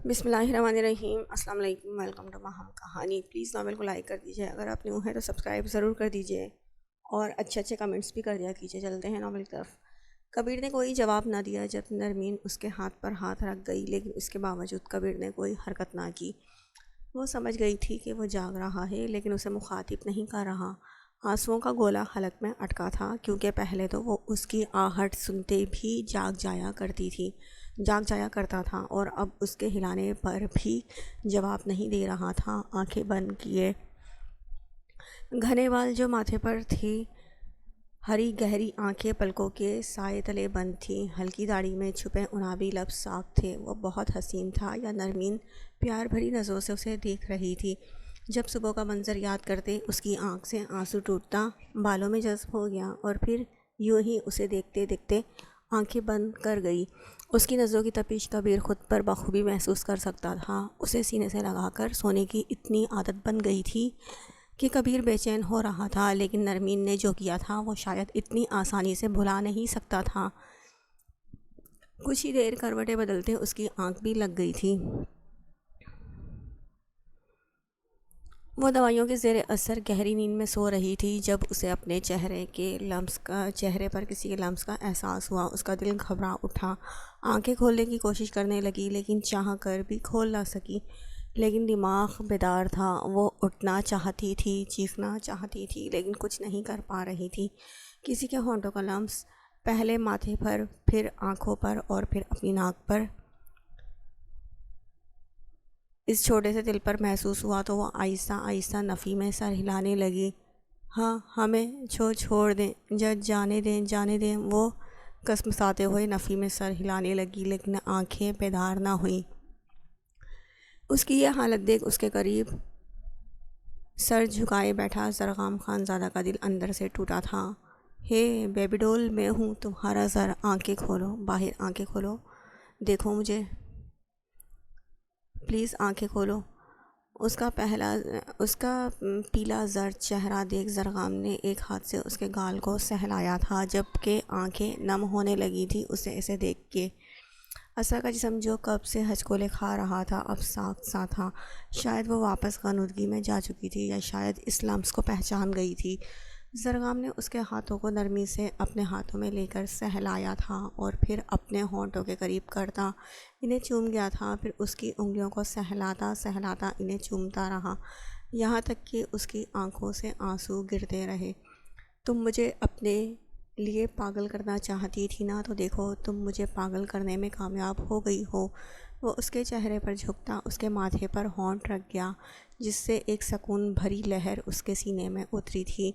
بسم اللہ الرحمن الرحیم۔ السلام علیکم، ویلکم ٹو ماہم کہانی۔ پلیز ناول کو لائک کر دیجیے، اگر آپ نیو ہیں تو سبسکرائب ضرور کر دیجیے اور اچھے اچھے کمنٹس بھی کر دیا کیجیے۔ چلتے ہیں ناول کی طرف۔ کبیر نے کوئی جواب نہ دیا جب نرمین اس کے ہاتھ پر ہاتھ رکھ گئی، لیکن اس کے باوجود کبیر نے کوئی حرکت نہ کی۔ وہ سمجھ گئی تھی کہ وہ جاگ رہا ہے لیکن اسے مخاطب نہیں کر رہا۔ آنسوؤں کا گولا حلق میں اٹکا تھا، کیونکہ پہلے تو وہ اس کی آہٹ سنتے بھی جاگ جایا کرتا تھا اور اب اس کے ہلانے پر بھی جواب نہیں دے رہا تھا۔ آنکھیں بند کیے، گھنے بال جو ماتھے پر تھی، ہری گہری آنکھیں پلکوں کے سائے تلے بند تھیں، ہلکی داڑھی میں چھپے عنابی لب صاف تھے۔ وہ بہت حسین تھا، یا نرمین پیار بھری نظروں سے اسے دیکھ رہی تھی؟ جب صبح کا منظر یاد کرتے اس کی آنکھ سے آنسو ٹوٹتا بالوں میں جذب ہو گیا، اور پھر یوں ہی اسے دیکھتے دیکھتے آنکھیں بند کر گئی۔ اس کی نظروں کی تپش کبیر خود پر بخوبی محسوس کر سکتا تھا۔ اسے سینے سے لگا کر سونے کی اتنی عادت بن گئی تھی کہ کبیر بے چین ہو رہا تھا، لیکن نرمین نے جو کیا تھا وہ شاید اتنی آسانی سے بھلا نہیں سکتا تھا۔ کچھ ہی دیر کروٹیں بدلتے اس کی آنکھ بھی لگ گئی تھی۔ وہ دوائیوں کے زیر اثر گہری نیند میں سو رہی تھی جب اسے اپنے چہرے پر کسی کے لمس کا احساس ہوا۔ اس کا دل گھبرا اٹھا، آنکھیں کھولنے کی کوشش کرنے لگی لیکن چاہ کر بھی کھول نہ سکی۔ لیکن دماغ بیدار تھا، وہ اٹھنا چاہتی تھی، چیخنا چاہتی تھی، لیکن کچھ نہیں کر پا رہی تھی۔ کسی کے ہونٹوں کا لمس، پہلے ماتھے پر، پھر آنکھوں پر اور پھر اپنی ناک پر، اس چھوٹے سے دل پر محسوس ہوا تو وہ آہستہ آہستہ نفی میں سر ہلانے لگی۔ ہاں، ہمیں چھوڑ دیں، جانے دیں۔ وہ کسمساتے ہوئے نفی میں سر ہلانے لگی، لیکن آنکھیں بیدار نہ ہوئیں۔ اس کی یہ حالت دیکھ اس کے قریب سر جھکائے بیٹھا زرغام خان زادہ کا دل اندر سے ٹوٹا تھا۔ ہے بیبی ڈول، میں ہوں تمہارا زر، آنکھیں کھولو، باہر آنکھیں کھولو، دیکھو مجھے، پلیز آنکھیں کھولو۔ اس کا پیلا زرد چہرہ دیکھ زرغام نے ایک ہاتھ سے اس کے گال کو سہلایا تھا، جبکہ آنکھیں نم ہونے لگی تھی اسے ایسے دیکھ کے۔ اسرا کا جسم جو کب سے ہچکولے کھا رہا تھا اب ساکت سا تھا۔ شاید وہ واپس غنودگی میں جا چکی تھی، یا شاید اس لمس کو پہچان گئی تھی۔ زرغام نے اس کے ہاتھوں کو نرمی سے اپنے ہاتھوں میں لے کر سہلایا تھا اور پھر اپنے ہونٹوں کے قریب کرتا انہیں چوم گیا تھا، پھر اس کی انگلیوں کو سہلاتا انہیں چومتا رہا، یہاں تک کہ اس کی آنکھوں سے آنسو گرتے رہے۔ تم مجھے اپنے لیے پاگل کرنا چاہتی تھی نا، تو دیکھو تم مجھے پاگل کرنے میں کامیاب ہو گئی ہو۔ وہ اس کے چہرے پر جھکتا اس کے ماتھے پر ہونٹ رکھ گیا، جس سے ایک سکون بھری لہر اس کے سینے میں اتری تھی۔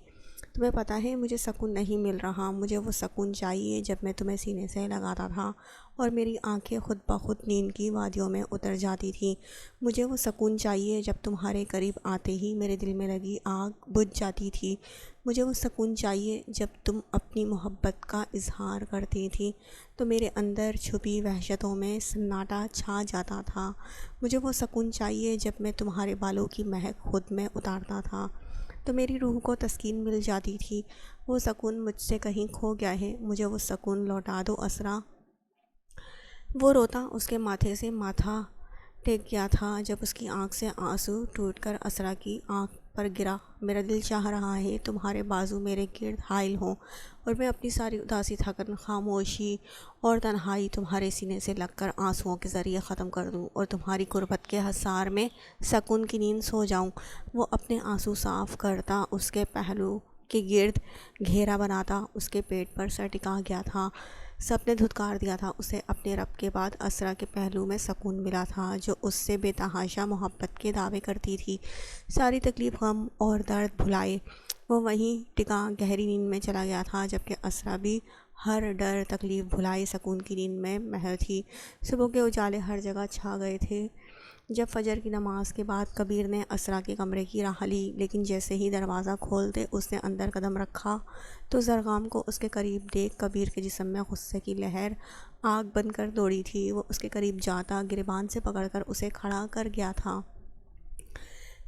تمہیں پتہ ہے مجھے سکون نہیں مل رہا، مجھے وہ سکون چاہیے جب میں تمہیں سینے سے لگاتا تھا اور میری آنکھیں خود بخود نیند کی وادیوں میں اتر جاتی تھیں۔ مجھے وہ سکون چاہیے جب تمہارے قریب آتے ہی میرے دل میں لگی آگ بجھ جاتی تھی۔ مجھے وہ سکون چاہیے جب تم اپنی محبت کا اظہار کرتی تھی تو میرے اندر چھپی وحشتوں میں سناٹا چھا جاتا تھا۔ مجھے وہ سکون چاہیے جب میں تمہارے بالوں کی مہک خود میں اتارتا تھا تو میری روح کو تسکین مل جاتی تھی۔ وہ سکون مجھ سے کہیں کھو گیا ہے، مجھے وہ سکون لوٹا دو اسرا۔ وہ روتا اس کے ماتھے سے ماتھا ٹیک گیا تھا جب اس کی آنکھ سے آنسو ٹوٹ کر اسرا کی آنکھ پر گرا۔ میرا دل چاہ رہا ہے تمہارے بازو میرے گرد حائل ہوں اور میں اپنی ساری اداسی، تھکن، خاموشی اور تنہائی تمہارے سینے سے لگ کر آنسوؤں کے ذریعے ختم کر دوں اور تمہاری قربت کے حصار میں سکون کی نیند سو جاؤں۔ وہ اپنے آنسو صاف کرتا اس کے پہلو کے گرد گھیرا بناتا، اس کے پیٹ پر سر ٹکا گیا تھا۔ سب نے دھتکار دیا تھا اسے اپنے رب کے بعد اسرا کے پہلو میں سکون ملا تھا، جو اس سے بے تحاشا محبت کے دعوے کرتی تھی۔ ساری تکلیف، غم اور درد بھلائے وہ وہیں ٹکا گہری نیند میں چلا گیا تھا، جبکہ اسرا بھی ہر ڈر تکلیف بھلائے سکون کی نیند میں مہر تھی۔ صبح کے اجالے ہر جگہ چھا گئے تھے۔ جب فجر کی نماز کے بعد کبیر نے اسرا کے کمرے کی راہ لی، لیکن جیسے ہی دروازہ کھولتے اس نے اندر قدم رکھا تو زرغام کو اس کے قریب دیکھ کبیر کے جسم میں غصے کی لہر آگ بن کر دوڑی تھی۔ وہ اس کے قریب جاتا گریبان سے پکڑ کر اسے کھڑا کر گیا تھا،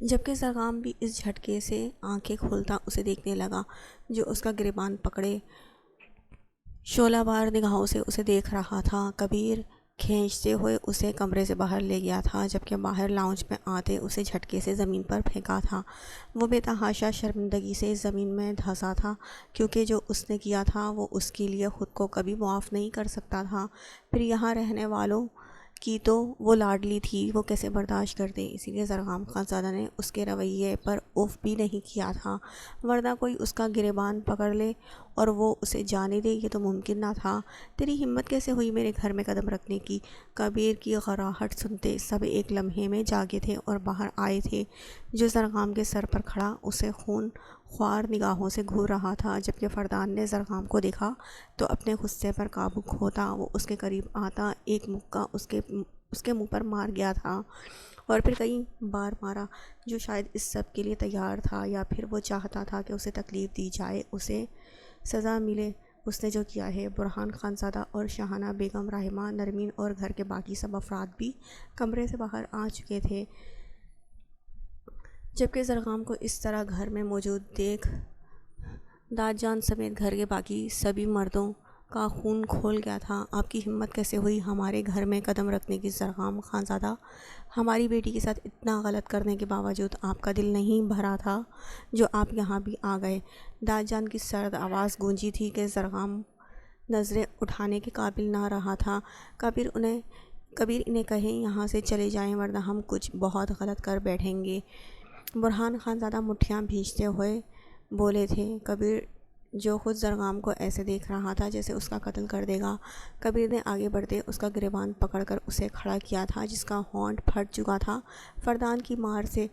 جبکہ زرغام بھی اس جھٹکے سے آنکھیں کھولتا اسے دیکھنے لگا جو اس کا گریبان پکڑے شعلہ بار نگاہوں سے اسے دیکھ رہا تھا۔ کبیر کھینچتے ہوئے اسے کمرے سے باہر لے گیا تھا، جبکہ باہر لاؤنج میں آتے اسے جھٹکے سے زمین پر پھینکا تھا۔ وہ بے تحاشا شرمندگی سے زمین میں دھنسا تھا، کیونکہ جو اس نے کیا تھا وہ اس کے لیے خود کو کبھی معاف نہیں کر سکتا تھا۔ پھر یہاں رہنے والوں کی تو وہ لاڈلی تھی، وہ کیسے برداشت کرتے؟ اسی لیے زرغام خانزادہ نے اس کے رویے پر اف بھی نہیں کیا تھا، ورنہ کوئی اس کا گریبان پکڑ لے اور وہ اسے جانے دے، یہ تو ممکن نہ تھا۔ تیری ہمت کیسے ہوئی میرے گھر میں قدم رکھنے کی؟ کبیر کی غراہٹ سنتے سب ایک لمحے میں جاگے تھے اور باہر آئے تھے۔ جو زرغام کے سر پر کھڑا اسے خون خوار نگاہوں سے گھور رہا تھا، جبکہ فردان نے زرغام کو دیکھا تو اپنے غصے پر قابو کھوتا وہ اس کے قریب آتا ایک مکہ اس کے منہ پر مار گیا تھا، اور پھر کئی بار مارا۔ جو شاید اس سب کے لیے تیار تھا، یا پھر وہ چاہتا تھا کہ اسے تکلیف دی جائے، اسے سزا ملے۔ اس نے جو کیا ہے۔ برہان خانزادہ اور شاہانہ بیگم، رحمہ، نرمین اور گھر کے باقی سب افراد بھی کمرے سے باہر آ چکے تھے، جبکہ زرغام کو اس طرح گھر میں موجود دیکھ داد جان سمیت گھر کے باقی سبھی مردوں کا خون کھول گیا تھا۔ آپ کی ہمت کیسے ہوئی ہمارے گھر میں قدم رکھنے کی زرغام خانزادہ؟ ہماری بیٹی کے ساتھ اتنا غلط کرنے کے باوجود آپ کا دل نہیں بھرا تھا جو آپ یہاں بھی آ گئے؟ داد جان کی سرد آواز گونجی تھی کہ زرغام نظریں اٹھانے کے قابل نہ رہا تھا۔ کبیر انہیں کہیں یہاں سے چلے جائیں ورنہ ہم کچھ بہت غلط کر بیٹھیں گے۔ برہان خانزادہ مٹھیاں بھینچتے ہوئے بولے تھے۔ کبیر جو خود زرغام کو ایسے دیکھ رہا تھا جیسے اس کا قتل کر دے گا۔ کبیر نے آگے بڑھتے اس کا گریبان پکڑ کر اسے کھڑا کیا تھا، جس کا ہونٹ پھٹ چکا تھا فردان کی مار سے۔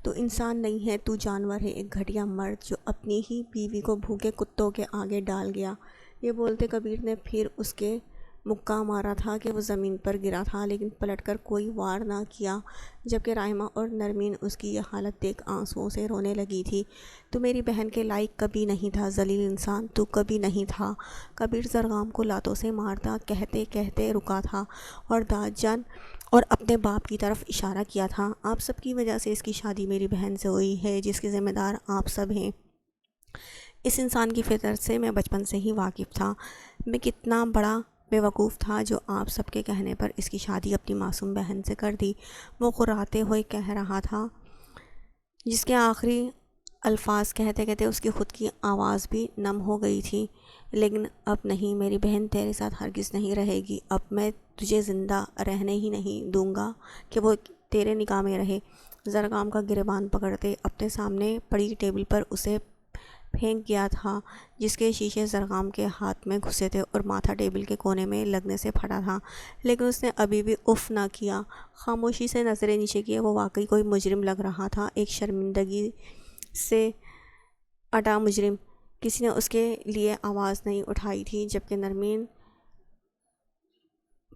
تو انسان نہیں ہے، تو جانور ہے، ایک گھٹیا مرد جو اپنی ہی بیوی کو بھوکے کتوں کے آگے ڈال گیا۔ یہ بولتے کبیر نے پھر اس کے مکہ مارا تھا کہ وہ زمین پر گرا تھا، لیکن پلٹ کر کوئی وار نہ کیا، جبکہ رحمہ اور نرمین اس کی یہ حالت دیکھ آنسوؤں سے رونے لگی تھی۔ تو میری بہن کے لائق کبھی نہیں تھا، ذلیل انسان تو کبھی نہیں تھا۔ کبیر زرغام کو لاتوں سے مارتا کہتے کہتے رکا تھا اور داد جان اور اپنے باپ کی طرف اشارہ کیا تھا۔ آپ سب کی وجہ سے اس کی شادی میری بہن سے ہوئی ہے، جس کے ذمہ دار آپ سب ہیں۔ اس انسان کی فطرت سے میں بچپن سے ہی واقف تھا۔ میں کتنا بڑا بیوقوف تھا جو آپ سب کے کہنے پر اس کی شادی اپنی معصوم بہن سے کر دی۔ وہ قراتے ہوئے کہہ رہا تھا، جس کے آخری الفاظ کہتے کہتے اس کی خود کی آواز بھی نم ہو گئی تھی۔ لیکن اب نہیں، میری بہن تیرے ساتھ ہرگز نہیں رہے گی۔ اب میں تجھے زندہ رہنے ہی نہیں دوں گا کہ وہ تیرے نکاح میں رہے۔ زرغام کا گریبان پکڑتے اپنے سامنے پڑی ٹیبل پر اسے پھینک گیا تھا، جس کے شیشے زرغام کے ہاتھ میں گھسے تھے اور ماتھا ٹیبل کے کونے میں لگنے سے پھٹا تھا، لیکن اس نے ابھی بھی اف نہ کیا۔ خاموشی سے نظریں نیچے کیے، وہ واقعی کوئی مجرم لگ رہا تھا، ایک شرمندگی سے اٹا مجرم۔ کسی نے اس کے لیے آواز نہیں اٹھائی تھی، جبکہ نرمین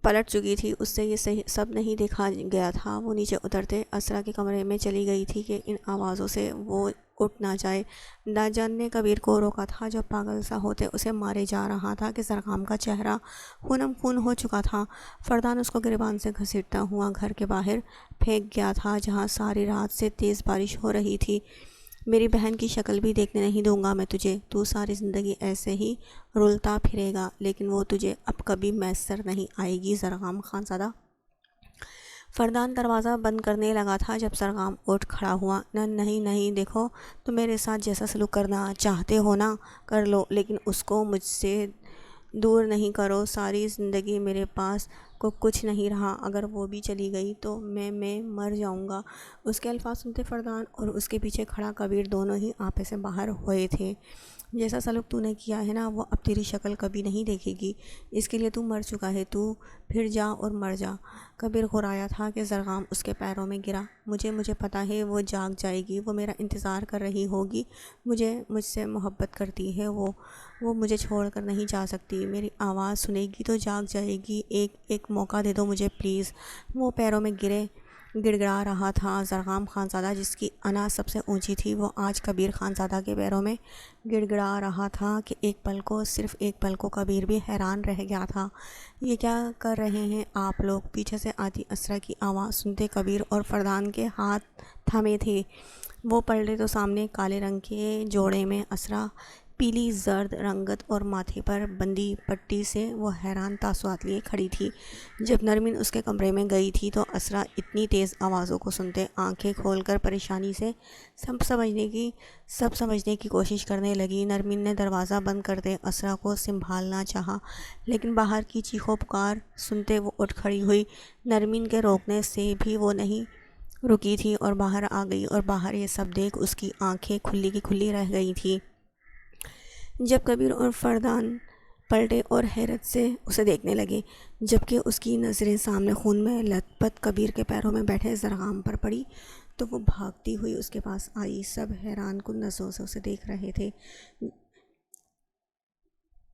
پلٹ چکی تھی، اس سے یہ سب نہیں دیکھا گیا تھا۔ وہ نیچے اترتے اسرا کے کمرے میں چلی گئی تھی کہ ان آوازوں سے وہ اٹھ نہ جائے۔ داد جان نے کبیر کو روکا تھا جو پاگل سا ہوتے اسے مارے جا رہا تھا کہ زرغام کا چہرہ خونم خون ہو چکا تھا۔ فردان اس کو گریبان سے گھسیٹتا ہوا گھر کے باہر پھینک گیا تھا، جہاں ساری رات سے تیز بارش ہو رہی تھی۔ میری بہن کی شکل بھی دیکھنے نہیں دوں گا میں تجھے، تو ساری زندگی ایسے ہی رلتا پھرے گا، لیکن وہ تجھے اب کبھی میسر نہیں آئے گی زرغام خانزادہ۔ فردان دروازہ بند کرنے لگا تھا جب زرغام اٹھ کھڑا ہوا۔ نہیں نہیں، دیکھو، تم میرے ساتھ جیسا سلوک کرنا چاہتے ہو نا کر لو، لیکن اس کو مجھ سے دور نہیں کرو۔ ساری زندگی میرے پاس کو کچھ نہیں رہا، اگر وہ بھی چلی گئی تو میں مر جاؤں گا۔ اس کے الفاظ سنتے فردان اور اس کے پیچھے کھڑا کبیر دونوں ہی آپے سے باہر ہوئے تھے۔ جیسا سلوک تو نے کیا ہے نا، وہ اب تیری شکل کبھی نہیں دیکھے گی، اس کے لیے تو مر چکا ہے، تو پھر جا اور مر جا۔ کبیر غرایا تھا کہ زرغام اس کے پیروں میں گرا۔ مجھے پتہ ہے وہ جاگ جائے گی، وہ میرا انتظار کر رہی ہوگی، مجھ سے محبت کرتی ہے، وہ مجھے چھوڑ کر نہیں جا سکتی، میری آواز سنے گی تو جاگ جائے گی، ایک موقع دے دو مجھے پلیز۔ وہ پیروں میں گڑ گڑا رہا تھا۔ زرغام خانزادہ، جس کی انا سب سے اونچی تھی، وہ آج کبیر خانزادہ کے پیروں میں گڑ گڑا رہا تھا کہ صرف ایک پل کو کبیر بھی حیران رہ گیا تھا۔ یہ کیا کر رہے ہیں آپ لوگ؟ پیچھے سے آتی اسرا کی آواز سنتے کبیر اور فردان کے ہاتھ تھمے تھے۔ وہ پلٹے تو سامنے کالے رنگ کے جوڑے میں اسرا پیلی زرد رنگت اور ماتھے پر بندی پٹی سے وہ حیران تاثرات لیے کھڑی تھی۔ جب نرمین اس کے کمرے میں گئی تھی تو اسرا اتنی تیز آوازوں کو سنتے آنکھیں کھول کر پریشانی سے سب سمجھنے کی کوشش کرنے لگی۔ نرمین نے دروازہ بند کرتے اسرا کو سنبھالنا چاہا، لیکن باہر کی چیخو پکار سنتے وہ اٹھ کھڑی ہوئی۔ نرمین کے روکنے سے بھی وہ نہیں رکی تھی اور باہر آ گئی، اور باہر یہ سب دیکھ اس کی آنکھیں کھلی کی کھلی رہ گئی تھی۔ جب کبیر اور فردان پلٹے اور حیرت سے اسے دیکھنے لگے، جبکہ اس کی نظریں سامنے خون میں لت پت کبیر کے پیروں میں بیٹھے زرغام پر پڑی تو وہ بھاگتی ہوئی اس کے پاس آئی۔ سب حیران کن نظروں سے اسے دیکھ رہے تھے،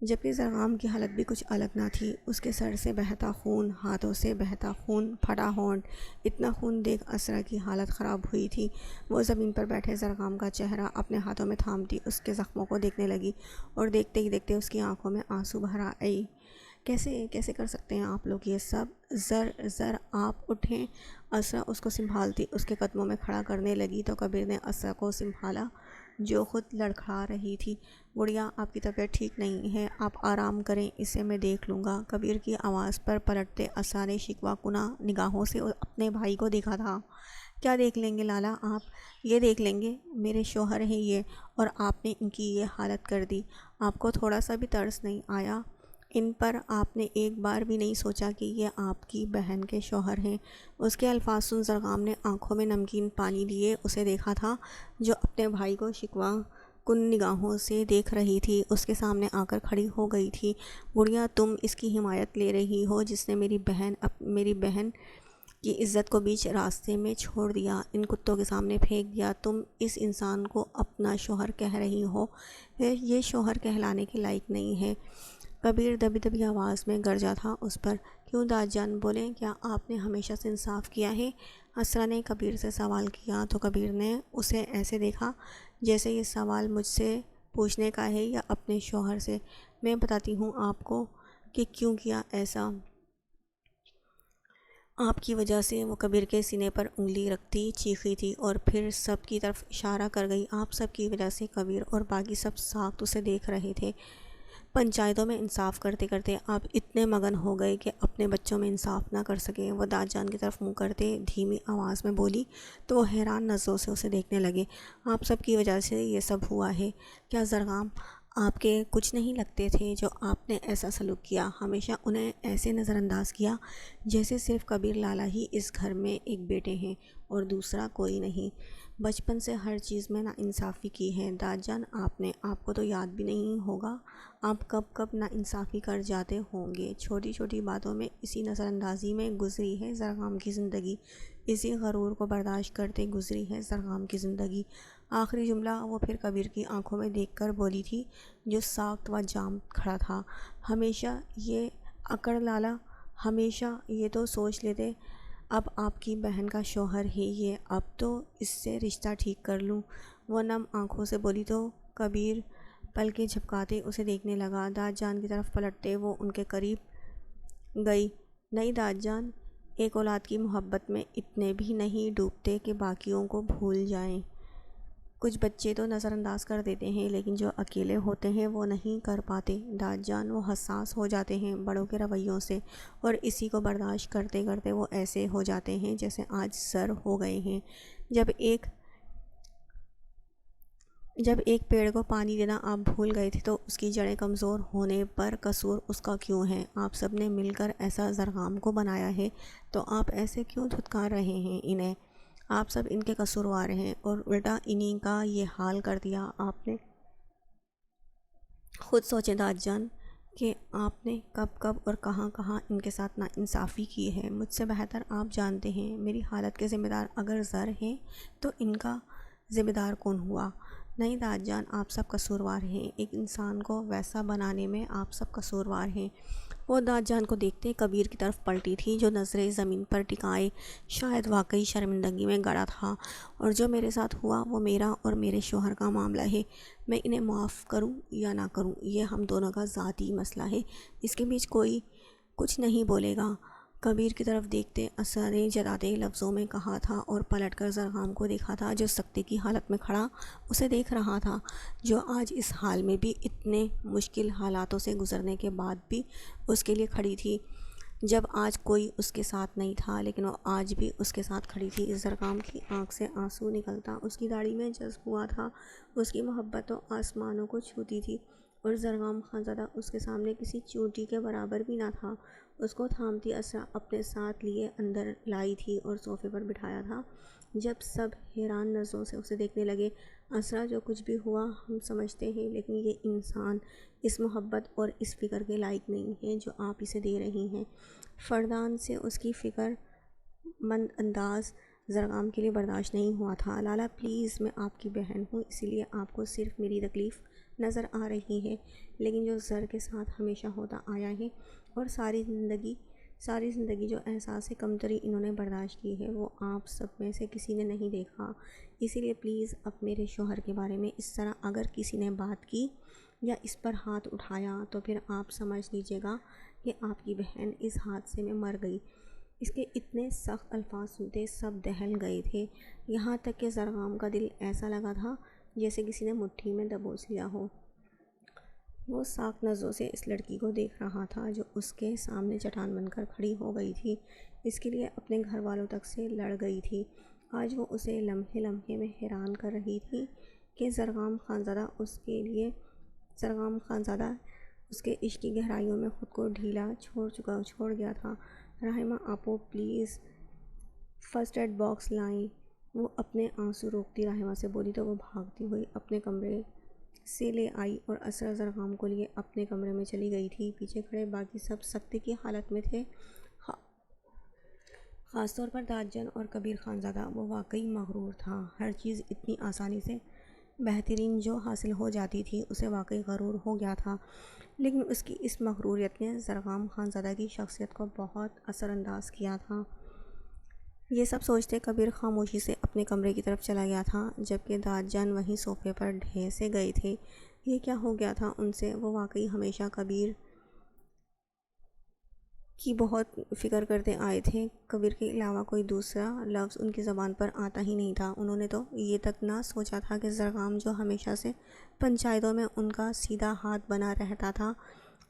جبکہ زرغام کی حالت بھی کچھ الگ نہ تھی۔ اس کے سر سے بہتا خون، ہاتھوں سے بہتا خون، پھٹا ہونٹ، اتنا خون دیکھ اسرا کی حالت خراب ہوئی تھی۔ وہ زمین پر بیٹھے زرغام کا چہرہ اپنے ہاتھوں میں تھامتی اس کے زخموں کو دیکھنے لگی، اور دیکھتے ہی دیکھتے اس کی آنکھوں میں آنسو بھر آئے۔ کیسے کر سکتے ہیں آپ لوگ یہ سب؟ زر آپ اٹھیں۔ اسرا اس کو سنبھالتی اس کے قدموں میں کھڑا کرنے لگی تو کبیر نے اسرا کو سنبھالا جو خود لڑکھڑا رہی تھی۔ گڑیا، آپ کی طبیعت ٹھیک نہیں ہے، آپ آرام کریں، اسے میں دیکھ لوں گا۔ کبیر کی آواز پر پلٹتے اسرا نے شکوہ کناں نگاہوں سے اپنے بھائی کو دیکھا تھا۔ کیا دیکھ لیں گے لالا آپ؟ یہ دیکھ لیں گے، میرے شوہر ہیں یہ، اور آپ نے ان کی یہ حالت کر دی۔ آپ کو تھوڑا سا بھی ترس نہیں آیا ان پر؟ آپ نے ایک بار بھی نہیں سوچا کہ یہ آپ کی بہن کے شوہر ہیں؟ اس کے الفاظ سن زرغام نے آنکھوں میں نمکین پانی لیے اسے دیکھا تھا، جو اپنے بھائی کو شکوہ کن نگاہوں سے دیکھ رہی تھی۔ اس کے سامنے آ کر کھڑی ہو گئی تھی۔ گڑیا، تم اس کی حمایت لے رہی ہو جس نے میری بہن کی عزت کو بیچ راستے میں چھوڑ دیا، ان کتوں کے سامنے پھینک دیا۔ تم اس انسان کو اپنا شوہر کہہ رہی ہو، یہ شوہر کہلانے کے لائق نہیں ہے۔ کبیر دبی دبی آواز میں گرجا تھا اس پر۔ کیوں داد جان بولیں، کیا آپ نے ہمیشہ سے انصاف کیا ہے؟ اسرا نے کبیر سے سوال کیا تو کبیر نے اسے ایسے دیکھا جیسے یہ سوال مجھ سے پوچھنے کا ہے یا اپنے شوہر سے۔ میں بتاتی ہوں آپ کو کہ کیوں کیا ایسا۔ آپ کی وجہ سے۔ وہ کبیر کے سینے پر انگلی رکھتی چیخی تھی اور پھر سب کی طرف اشارہ کر گئی۔ آپ سب کی وجہ سے کبیر اور باقی سب ساکت اسے دیکھ رہے تھے۔ پنچایتوں میں انصاف کرتے کرتے آپ اتنے مگن ہو گئے کہ اپنے بچوں میں انصاف نہ کر سکے۔ وہ داد جان کی طرف منہ کرتے دھیمی آواز میں بولی تو وہ حیران نظروں سے اسے دیکھنے لگے۔ آپ سب کی وجہ سے یہ سب ہوا ہے۔ کیا زرغام آپ کے کچھ نہیں لگتے تھے جو آپ نے ایسا سلوک کیا؟ ہمیشہ انہیں ایسے نظر انداز کیا جیسے صرف کبیر لالا ہی اس گھر میں ایک بیٹے ہیں اور دوسرا کوئی نہیں۔ بچپن سے ہر چیز میں ناانصافی کی ہے داد جان آپ نے۔ آپ کو تو یاد بھی نہیں ہوگا آپ کب ناانصافی کر جاتے ہوں گے۔ چھوٹی چھوٹی باتوں میں اسی نظر اندازی میں گزری ہے زرغام کی زندگی، اسی غرور کو برداشت کرتے گزری ہے زرغام کی زندگی۔ آخری جملہ وہ پھر کبیر کی آنکھوں میں دیکھ کر بولی تھی جو ساکت و جام کھڑا تھا۔ ہمیشہ یہ اکڑ لالا، ہمیشہ یہ تو سوچ لیتے اب آپ کی بہن کا شوہر ہے یہ، اب تو اس سے رشتہ ٹھیک کر لوں۔ وہ نم آنکھوں سے بولی تو کبیر پلکیں جھپکاتے اسے دیکھنے لگا۔ داد جان کی طرف پلٹتے وہ ان کے قریب گئی۔ نہیں داد جان، ایک اولاد کی محبت میں اتنے بھی نہیں ڈوبتے کہ باقیوں کو بھول جائیں۔ کچھ بچے تو نظر انداز کر دیتے ہیں لیکن جو اکیلے ہوتے ہیں وہ نہیں کر پاتے داد جان، وہ حساس ہو جاتے ہیں بڑوں کے رویوں سے، اور اسی کو برداشت کرتے کرتے وہ ایسے ہو جاتے ہیں جیسے آج زر ہو گئے ہیں۔ جب ایک پیڑ کو پانی دینا آپ بھول گئے تھے تو اس کی جڑیں کمزور ہونے پر قصور اس کا کیوں ہے؟ آپ سب نے مل کر ایسا زرغام کو بنایا ہے تو آپ ایسے کیوں دھتکار رہے ہیں انہیں؟ آپ سب ان کے قصوروار ہیں اور الٹا انہی کا یہ حال کر دیا آپ نے۔ خود سوچیں داد جان کہ آپ نے کب اور کہاں ان کے ساتھ ناانصافی کی ہے۔ مجھ سے بہتر آپ جانتے ہیں میری حالت کے ذمہ دار اگر زر ہیں تو ان کا ذمہ دار کون ہوا؟ نہیں داد جان، آپ سب قصوروار ہیں، ایک انسان کو ویسا بنانے میں آپ سب قصوروار ہیں۔ وہ داد جان کو دیکھتے کبیر کی طرف پلٹی تھی جو نظریں زمین پر ٹکائے شاید واقعی شرمندگی میں گڑا تھا، اور جو میرے ساتھ ہوا وہ میرا اور میرے شوہر کا معاملہ ہے۔ میں انہیں معاف کروں یا نہ کروں یہ ہم دونوں کا ذاتی مسئلہ ہے، اس کے بیچ کوئی کچھ نہیں بولے گا۔ کبیر کی طرف دیکھتے اسرا نے جراتے لفظوں میں کہا تھا اور پلٹ کر زرغام کو دیکھا تھا جو سکتے کی حالت میں کھڑا اسے دیکھ رہا تھا، جو آج اس حال میں بھی اتنے مشکل حالاتوں سے گزرنے کے بعد بھی اس کے لیے کھڑی تھی، جب آج کوئی اس کے ساتھ نہیں تھا لیکن وہ آج بھی اس کے ساتھ کھڑی تھی۔ زرغام کی آنکھ سے آنسو نکلتا اس کی داڑھی میں جذب ہوا تھا، اس کی محبت تو آسمانوں کو چھوتی تھی اور زرغام خانزادہ اس کے سامنے کسی چونٹی کے برابر بھی نہ تھا۔ اس کو تھامتی اسرا اپنے ساتھ لیے اندر لائی تھی اور صوفے پر بٹھایا تھا۔ جب سب حیران نظروں سے اسے دیکھنے لگے، اسرا جو کچھ بھی ہوا ہم سمجھتے ہیں، لیکن یہ انسان اس محبت اور اس فکر کے لائق نہیں ہے جو آپ اسے دے رہی ہیں۔ فردان سے اس کی فکر مند انداز زرغام کے لیے برداشت نہیں ہوا تھا۔ لالا پلیز، میں آپ کی بہن ہوں، اسی لیے آپ کو صرف میری تکلیف نظر آ رہی ہے، لیکن جو زر کے ساتھ ہمیشہ ہوتا آیا ہے اور ساری زندگی جو احساس کمتری انہوں نے برداشت کی ہے وہ آپ سب میں سے کسی نے نہیں دیکھا۔ اسی لیے پلیز اب میرے شوہر کے بارے میں اس طرح اگر کسی نے بات کی یا اس پر ہاتھ اٹھایا تو پھر آپ سمجھ لیجیے گا کہ آپ کی بہن اس حادثے میں مر گئی۔ اس کے اتنے سخت الفاظ سنتے سب دہل گئے تھے، یہاں تک کہ زرغام کا دل ایسا لگا تھا جیسے کسی نے مٹھی میں دبوچ لیا ہو۔ وہ ساکھ نظروں سے اس لڑکی کو دیکھ رہا تھا جو اس کے سامنے چٹان بن کر کھڑی ہو گئی تھی، اس کے لیے اپنے گھر والوں تک سے لڑ گئی تھی۔ آج وہ اسے لمحے لمحے میں حیران کر رہی تھی کہ زرغام خانزادہ اس کے عشق کی گہرائیوں میں خود کو ڈھیلا چھوڑ گیا تھا۔ رحمہ آپو پلیز فرسٹ ایڈ باکس لائیں۔ وہ اپنے آنسو روکتی رحمہ سے بولی تو وہ بھاگتی ہوئی اپنے کمرے سے لے آئی اور اسرا زرغام کو لیے اپنے کمرے میں چلی گئی تھی۔ پیچھے کھڑے باقی سب سکتے کی حالت میں تھے، خاص طور پر داد جان اور کبیر خانزادہ۔ وہ واقعی مغرور تھا، ہر چیز اتنی آسانی سے بہترین جو حاصل ہو جاتی تھی اسے واقعی غرور ہو گیا تھا، لیکن اس کی اس مغروریت نے زرغام خانزادہ کی شخصیت کو بہت اثر انداز کیا تھا۔ یہ سب سوچتے کبیر خاموشی سے اپنے کمرے کی طرف چلا گیا تھا، جبکہ داد جان وہیں صوفے پر ڈھے سے گئے تھے۔ یہ کیا ہو گیا تھا ان سے؟ وہ واقعی ہمیشہ کبیر کی بہت فکر کرتے آئے تھے، کبیر کے علاوہ کوئی دوسرا لفظ ان کی زبان پر آتا ہی نہیں تھا۔ انہوں نے تو یہ تک نہ سوچا تھا کہ زرغام جو ہمیشہ سے پنچایتوں میں ان کا سیدھا ہاتھ بنا رہتا تھا،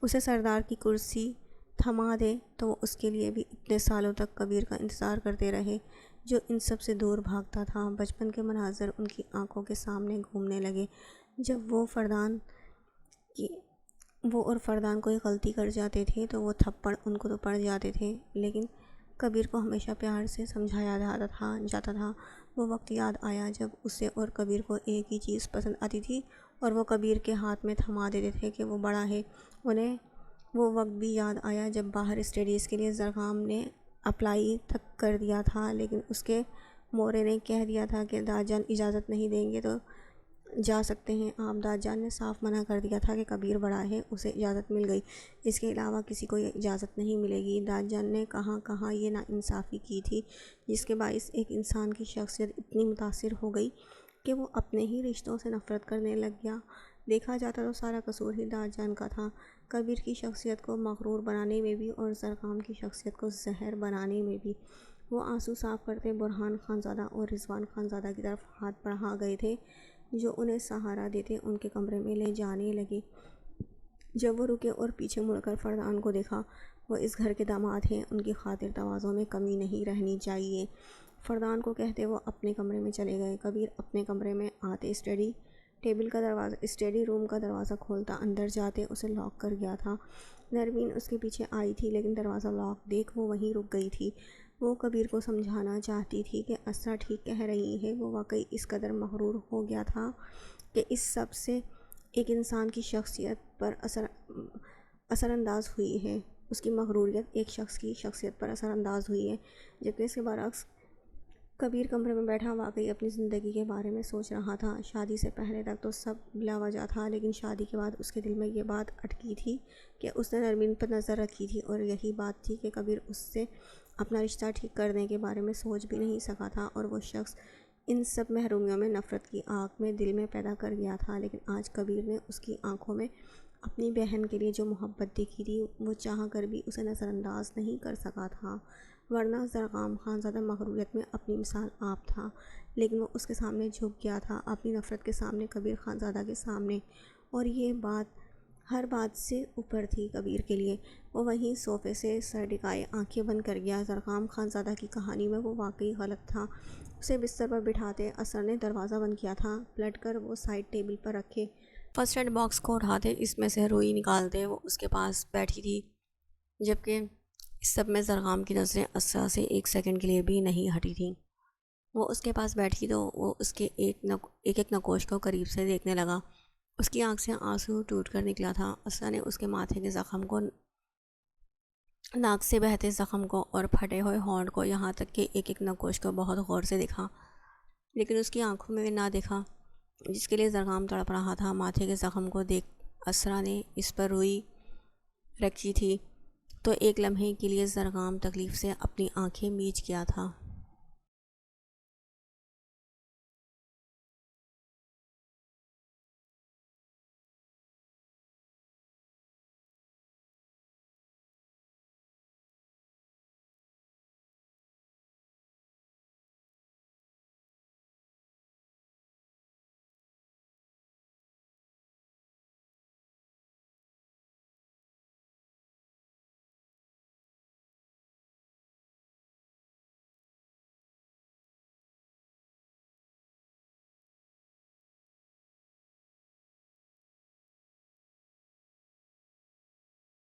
اسے سردار کی کرسی تھما دے تو وہ اس کے لیے بھی اتنے سالوں تک کبیر کا انتظار کرتے رہے جو ان سب سے دور بھاگتا تھا۔ بچپن کے مناظر ان کی آنکھوں کے سامنے گھومنے لگے، جب وہ اور فردان کوئی غلطی کر جاتے تھے تو وہ تھپڑ ان کو تو پڑ جاتے تھے، لیکن کبیر کو ہمیشہ پیار سے سمجھایا جاتا تھا۔ وہ وقت یاد آیا جب اسے اور کبیر کو ایک ہی چیز پسند آتی تھی اور وہ کبیر کے ہاتھ میں تھما دیتے تھے کہ وہ بڑا ہے۔ انہیں وہ وقت بھی یاد آیا جب باہر اسٹڈیز کے لیے زرغام نے اپلائی تک کر دیا تھا، لیکن اس کے مورے نے کہہ دیا تھا کہ داد جان اجازت نہیں دیں گے تو جا سکتے ہیں آپ۔ داد جان نے صاف منع کر دیا تھا کہ کبیر بڑا ہے، اسے اجازت مل گئی، اس کے علاوہ کسی کو اجازت نہیں ملے گی۔ داد جان نے کہاں یہ ناانصافی کی تھی جس کے باعث ایک انسان کی شخصیت اتنی متاثر ہو گئی کہ وہ اپنے ہی رشتوں سے نفرت کرنے لگ گیا۔ دیکھا جاتا تو سارا قصور ہی داد جان کا تھا، کبیر کی شخصیت کو مغرور بنانے میں بھی اور زرغام کی شخصیت کو زہر بنانے میں بھی۔ وہ آنسو صاف کرتے برہان خانزادہ اور رضوان خانزادہ کی طرف ہاتھ بڑھا گئے تھے جو انہیں سہارا دیتے ان کے کمرے میں لے جانے لگے۔ جب وہ رکے اور پیچھے مڑ کر فردان کو دیکھا، وہ اس گھر کے داماد ہیں، ان کی خاطر تواضع میں کمی نہیں رہنی چاہیے۔ فردان کو کہتے وہ اپنے کمرے میں چلے گئے۔ کبیر اپنے کمرے میں آتے اسٹڈی روم کا دروازہ کھولتا اندر جاتے اسے لاک کر گیا تھا۔ نرمین اس کے پیچھے آئی تھی لیکن دروازہ لاک دیکھ وہ وہیں رک گئی تھی۔ وہ کبیر کو سمجھانا چاہتی تھی کہ اسرا ٹھیک کہہ رہی ہے، وہ واقعی اس قدر مغرور ہو گیا تھا کہ اس سب سے ایک انسان کی شخصیت پر اثر انداز ہوئی ہے، اس کی مغروریت ایک شخص کی شخصیت پر اثر انداز ہوئی ہے، جبکہ اس کے برعکس کبیر کمرے میں بیٹھا واقعی اپنی زندگی کے بارے میں سوچ رہا تھا۔ شادی سے پہلے تک تو سب بلا وجہ تھا، لیکن شادی کے بعد اس کے دل میں یہ بات اٹکی تھی کہ اس نے نرمین پر نظر رکھی تھی اور یہی بات تھی کہ کبیر اس سے اپنا رشتہ ٹھیک کرنے کے بارے میں سوچ بھی نہیں سکا تھا، اور وہ شخص ان سب محرومیوں میں نفرت کی آگ میں دل میں پیدا کر گیا تھا، لیکن آج کبیر نے اس کی آنکھوں میں اپنی بہن کے لیے جو محبت دکھی تھی وہ چاہ کر بھی اسے نظر انداز نہیں کر سکا تھا، ورنہ زرغام خانزادہ مغروریت میں اپنی مثال آپ تھا، لیکن وہ اس کے سامنے جھک گیا تھا، اپنی نفرت کے سامنے، کبیر خانزادہ کے سامنے۔ اور یہ بات ہر بات سے اوپر تھی کبیر کے لیے۔ وہ وہیں صوفے سے سر ٹکائے آنکھیں بند کر گیا۔ زرغام خانزادہ کی کہانی میں وہ واقعی غلط تھا۔ اسے بستر پر بٹھاتے اسر نے دروازہ بند کیا تھا، پلٹ کر وہ سائڈ ٹیبل پر رکھے فرسٹ ایڈ باکس کو اٹھاتے اس میں سے روئی نکالتے وہ اس کے پاس بیٹھی تھی، جبکہ اس سب میں زرغام کی نظریں اسرا سے ایک سیکنڈ کے لیے بھی نہیں ہٹی تھیں۔ وہ اس کے پاس بیٹھی تو وہ اس کے ایک نقوش کو قریب سے دیکھنے لگا۔ اس کی آنکھ سے آنسو ٹوٹ کر نکلا تھا۔ اسرا نے اس کے ماتھے کے زخم کو، ناک سے بہتے زخم کو اور پھٹے ہوئے ہونٹ کو، یہاں تک کہ ایک نقوش کو بہت غور سے دیکھا، لیکن اس کی آنکھوں میں نہ دیکھا جس کے لیے زرغام تڑپ رہا تھا۔ ماتھے کے زخم کو دیکھ اسرا نے اس پر روئی رکھی تھی تو ایک لمحے کے لیے زرغام تکلیف سے اپنی آنکھیں میچ گیا تھا۔